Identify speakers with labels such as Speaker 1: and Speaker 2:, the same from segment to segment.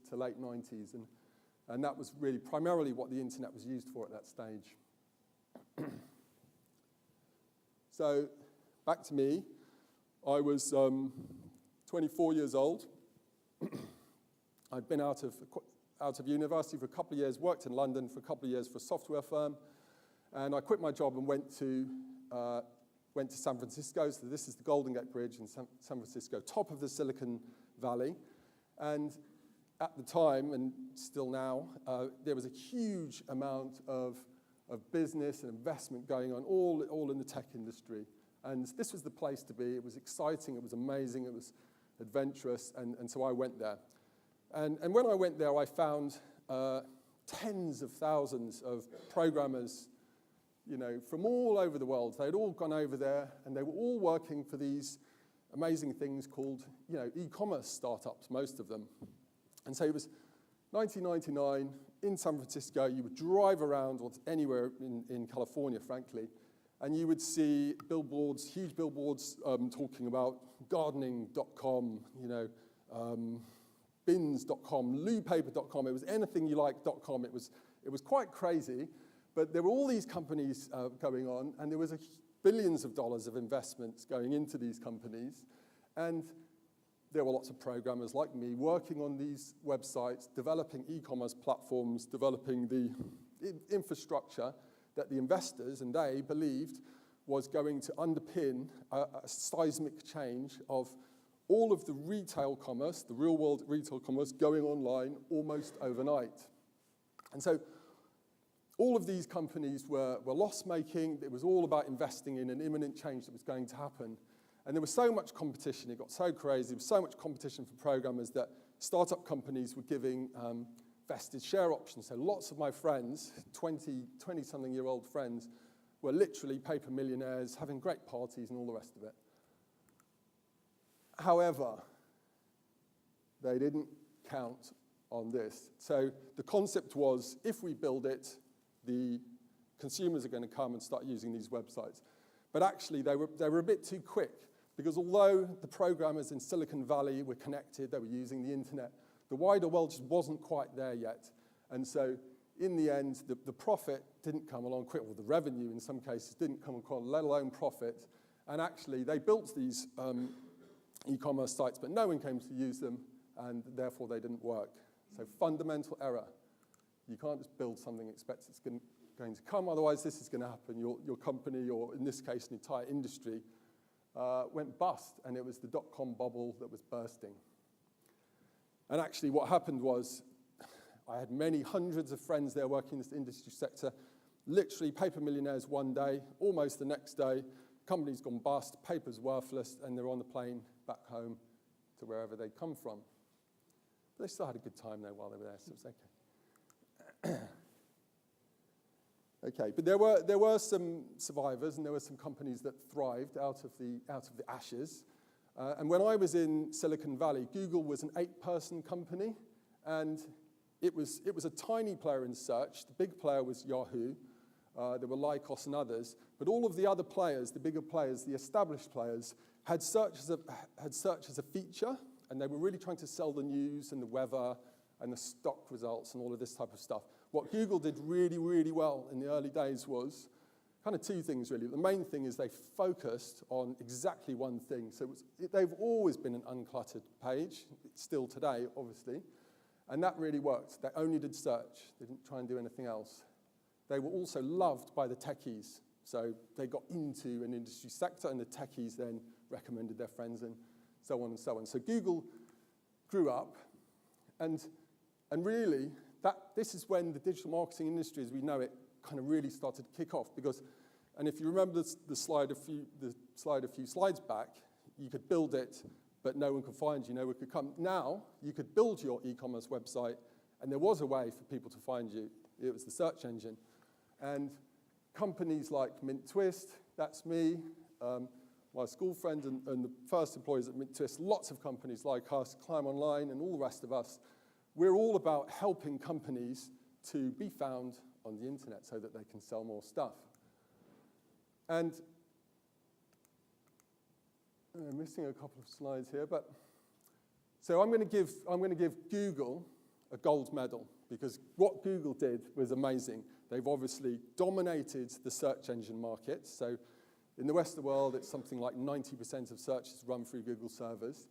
Speaker 1: to late 90s, and that was really primarily what the internet was used for at that stage. So, back to me. I was 24 years old. I'd been out of university for a couple of years, worked in London for a couple of years for a software firm, and I quit my job and went to San Francisco. So this is the Golden Gate Bridge in San Francisco, top of the Silicon Valley. And at the time, and still now, there was a huge amount of business and investment going on, all in the tech industry. And this was the place to be. It was exciting, it was amazing, it was adventurous, and so I went there. And when I went there, I found tens of thousands of programmers, from all over the world. They'd all gone over there, and they were all working for these amazing things called, e-commerce startups, most of them. And so it was 1999 in San Francisco. You would drive around, or anywhere in California, frankly, and you would see billboards, huge billboards, talking about gardening.com, bins.com, loopaper.com. It was anything you like .com. It was quite crazy, but there were all these companies going on, and there was billions of dollars of investments going into these companies, and there were lots of programmers like me working on these websites, developing e-commerce platforms, developing the infrastructure that the investors and they believed was going to underpin a seismic change of all of the retail commerce, the real world retail commerce, going online almost overnight. And so all of these companies were loss-making. It was all about investing in an imminent change that was going to happen. And there was so much competition, it got so crazy, there was so much competition for programmers that startup companies were giving vested share options. So lots of my friends, 20-something-year-old friends, were literally paper millionaires, having great parties and all the rest of it. However, they didn't count on this. So the concept was, if we build it, the consumers are going to come and start using these websites. But actually, they were a bit too quick, because although the programmers in Silicon Valley were connected, they were using the internet, the wider world just wasn't quite there yet. And so in the end, the profit didn't come along quick, or the revenue in some cases didn't come along, let alone profit. And actually, they built these e-commerce sites, but no one came to use them, and therefore they didn't work. So fundamental error. You can't just build something, expect it's going to come, otherwise this is going to happen. Your company, or in this case, an entire industry, went bust, and it was the dot-com bubble that was bursting. And actually what happened was, I had many hundreds of friends there working in this industry sector, literally paper millionaires one day, almost the next day, company's gone bust, paper's worthless, and they're on the plane back home to wherever they'd come from. But they still had a good time there while they were there, so it was okay. Okay, but there were some survivors, and there were some companies that thrived out of the ashes. And when I was in Silicon Valley, Google was an 8-person company, and it was a tiny player in search. The big player was Yahoo. There were Lycos and others, but all of the other players, the bigger players, the established players, had search as a feature, and they were really trying to sell the news and the weather and the stock results and all of this type of stuff. What Google did really, really well in the early days was kind of two things, really. The main thing is they focused on exactly one thing. So they've always been an uncluttered page, still today, obviously, and that really worked. They only did search. They didn't try and do anything else. They were also loved by the techies. So they got into an industry sector, and the techies then recommended their friends, and so on and so on. So Google grew up, and really, this is when the digital marketing industry, as we know it, kind of really started to kick off. Because, and if you remember the slide a few slides back, you could build it, but no one could find you, no one could come. Now, you could build your e-commerce website, and there was a way for people to find you. It was the search engine. And companies like Mint Twist, that's me, my school friend and the first employees at Mint Twist, lots of companies like us, Climb Online and all the rest of us, we're all about helping companies to be found on the internet so that they can sell more stuff. And I'm missing a couple of slides here, but so I'm going to give Google a gold medal, because what Google did was amazing. They've obviously dominated the search engine market. So in the rest of the world, it's something like 90% of searches run through Google servers.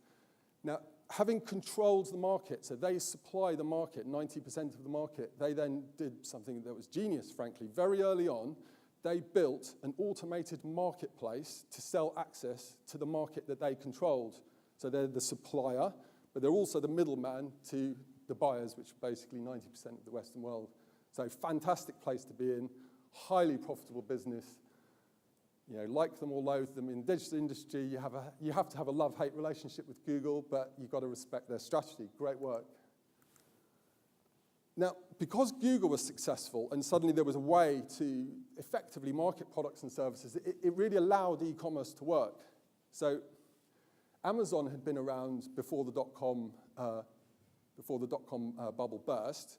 Speaker 1: Now, having controlled the market, so they supply the market, 90% of the market, they then did something that was genius, frankly. Very early on, they built an automated marketplace to sell access to the market that they controlled. So they're the supplier, but they're also the middleman to the buyers, which are basically 90% of the Western world. So fantastic place to be in, highly profitable business. You know, like them or loathe them, in the digital industry, you have to have a love-hate relationship with Google, but you've got to respect their strategy. Great work. Now, because Google was successful and suddenly there was a way to effectively market products and services, it really allowed e-commerce to work. So Amazon had been around before the dot-com bubble burst.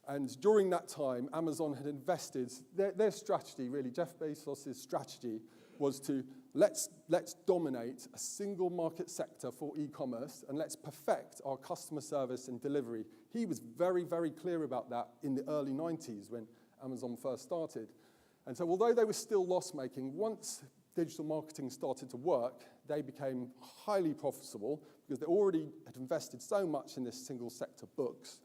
Speaker 1: And during that time, Amazon had invested, their strategy really, Jeff Bezos' strategy was to let's dominate a single market sector for e-commerce and let's perfect our customer service and delivery. He was very, very clear about that in the early 90s when Amazon first started. And so although they were still loss-making, once digital marketing started to work, they became highly profitable because they already had invested so much in this single sector books.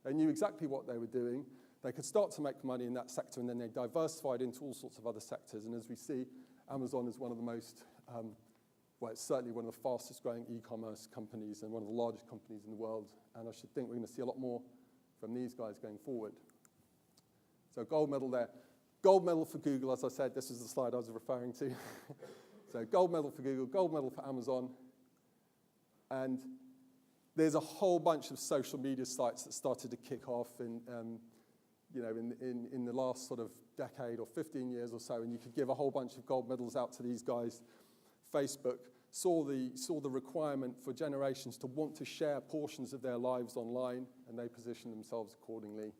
Speaker 1: They knew exactly what they were doing. They could start to make money in that sector, and then they diversified into all sorts of other sectors. And as we see, Amazon is one of the most, well, it's certainly one of the fastest growing e-commerce companies and one of the largest companies in the world. And I should think we're going to see a lot more from these guys going forward. So gold medal there. Gold medal for Google, as I said, this is the slide I was referring to. So gold medal for Google, gold medal for Amazon. And there's a whole bunch of social media sites that started to kick off in the last sort of decade or 15 years or so, and you could give a whole bunch of gold medals out to these guys. Facebook saw the requirement for generations to want to share portions of their lives online, and they positioned themselves accordingly.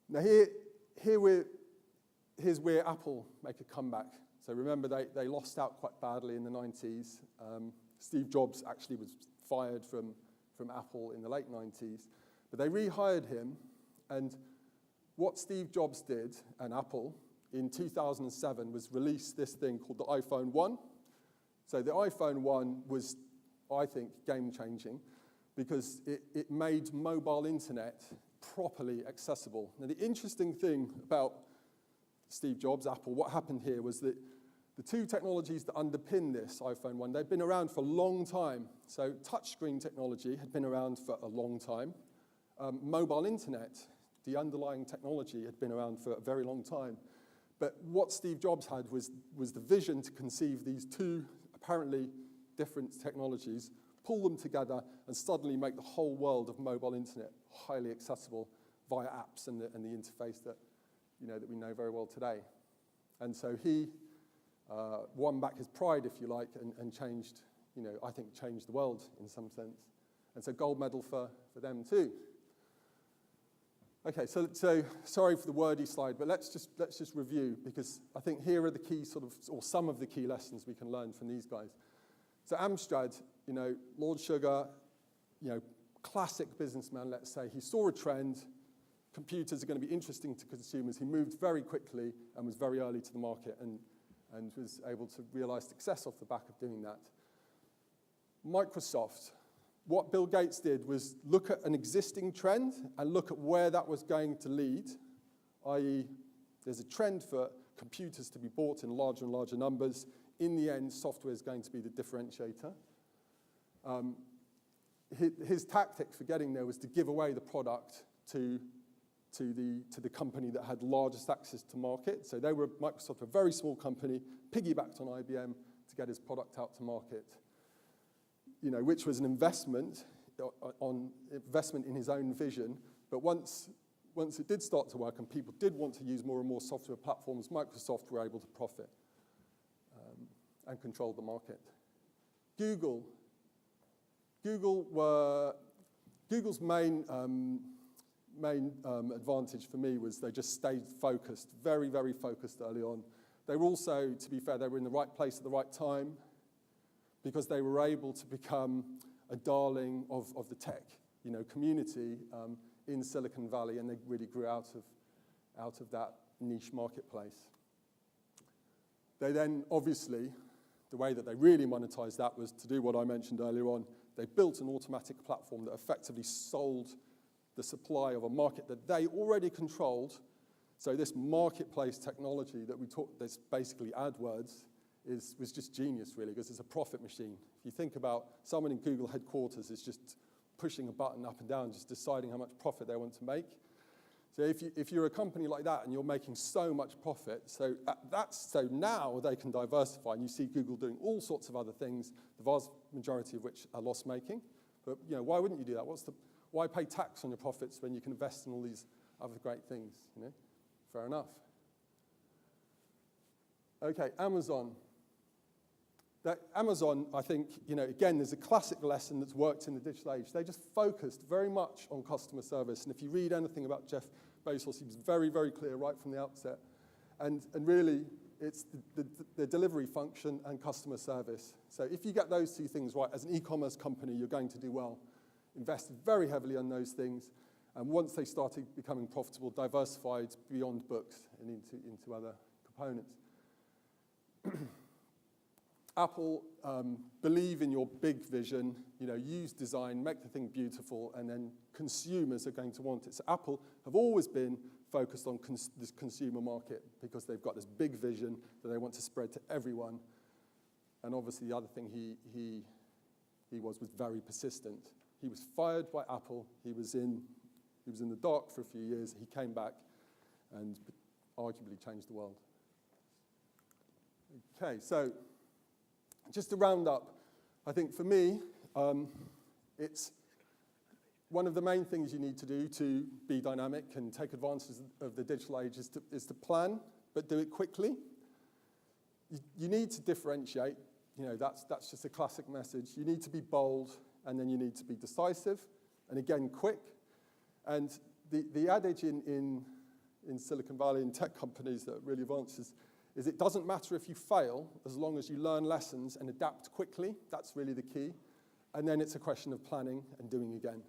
Speaker 1: Now here's where Apple make a comeback. So remember, they lost out quite badly in the 90s. Steve Jobs actually was fired from Apple in the late 90s, but they rehired him, and what Steve Jobs did and Apple in 2007 was release this thing called the iPhone 1. So the iPhone 1 was, I think, game-changing because it made mobile internet properly accessible. Now the interesting thing about Steve Jobs, Apple, what happened here was that the two technologies that underpin this iPhone 1, they've been around for a long time. So touchscreen technology had been around for a long time. Mobile internet, the underlying technology, had been around for a very long time. But what Steve Jobs had was the vision to conceive these two apparently different technologies, pull them together, and suddenly make the whole world of mobile internet highly accessible via apps and the interface that we know very well today. And so he won back his pride, if you like, and changed, I think changed the world in some sense. And so gold medal for them too. Okay, so sorry for the wordy slide, but let's just review, because I think here are the key or some of the key lessons we can learn from these guys. So Amstrad, Lord Sugar, classic businessman, let's say. He saw a trend. Computers are going to be interesting to consumers. He moved very quickly and was very early to the market and was able to realize success off the back of doing that. Microsoft, what Bill Gates did was look at an existing trend and look at where that was going to lead, i.e. there's a trend for computers to be bought in larger and larger numbers. In the end, software is going to be the differentiator. His tactic for getting there was to give away the product to the company that had largest access to market. So Microsoft, a very small company, piggybacked on IBM to get his product out to market, which was an investment in his own vision. But once it did start to work and people did want to use more and more software platforms, Microsoft were able to profit and control the market. Google's main advantage for me was they just stayed focused, very, very focused early on. They were also, to be fair, they were in the right place at the right time because they were able to become a darling of the tech community in Silicon Valley, and they really grew out of that niche marketplace. They then, obviously, the way that they really monetized that was to do what I mentioned earlier on. They built an automatic platform that effectively sold the supply of a market that they already controlled. So this marketplace technology that we talked, this basically AdWords, was just genius, really, because it's a profit machine. If you think about someone in Google headquarters is just pushing a button up and down, just deciding how much profit they want to make. So if you're a company like that and you're making so much profit, so now they can diversify, and you see Google doing all sorts of other things, the vast majority of which are loss-making. But why wouldn't you do that? Why pay tax on your profits when you can invest in all these other great things? Fair enough. Okay, Amazon. Amazon, I think, again, there's a classic lesson that's worked in the digital age. They just focused very much on customer service. And if you read anything about Jeff Bezos, he was very, very clear right from the outset. And really, it's the delivery function and customer service. So if you get those two things right, as an e-commerce company, you're going to do well. Invested very heavily on those things. And once they started becoming profitable, diversified beyond books and into other components. Apple, believe in your big vision, use design, make the thing beautiful, and then consumers are going to want it. So Apple have always been focused on this consumer market because they've got this big vision that they want to spread to everyone. And obviously the other thing he was very persistent. He was fired by Apple. He was in the dark for a few years. He came back and arguably changed the world. Okay, so just to round up, I think for me, it's one of the main things you need to do to be dynamic and take advantage of the digital age is to plan, but do it quickly. You need to differentiate. That's just a classic message. You need to be bold, and then you need to be decisive, and again, quick. And the adage in Silicon Valley and tech companies that really advances is it doesn't matter if you fail as long as you learn lessons and adapt quickly. That's really the key. And then it's a question of planning and doing again.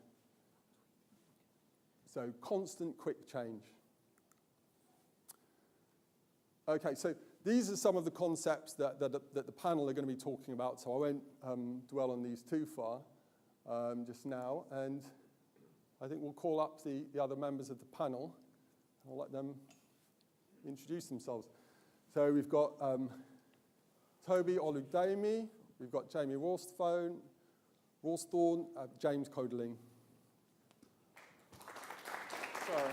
Speaker 1: So constant, quick change. Okay, so these are some of the concepts that the panel are going to be talking about, so I won't dwell on these too far just now. And I think we'll call up the other members of the panel. I'll let them introduce themselves. So we've got Toby Oludemi, we've got Jamie Rawsthorne, James Codeling. Sorry.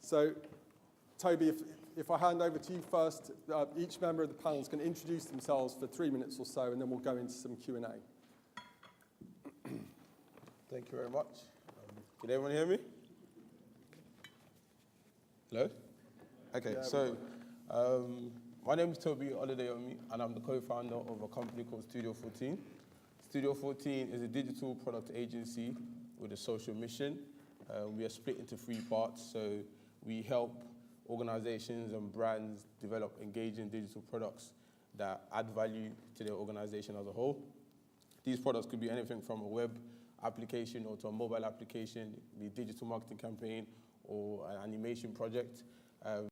Speaker 1: So, Toby, if I hand over to you first, each member of the panel is going to introduce themselves for 3 minutes or so, and then we'll go into some Q&A.
Speaker 2: Thank you very much. Can everyone hear me? Hello? Okay, yeah, so my name is Toby Oludemi, and I'm the co-founder of a company called Studio 14. Studio 14 is a digital product agency with a social mission. We are split into 3 parts, so we help organizations and brands develop engaging digital products that add value to their organization as a whole. These products could be anything from a web application or to a mobile application, be a digital marketing campaign or an animation project.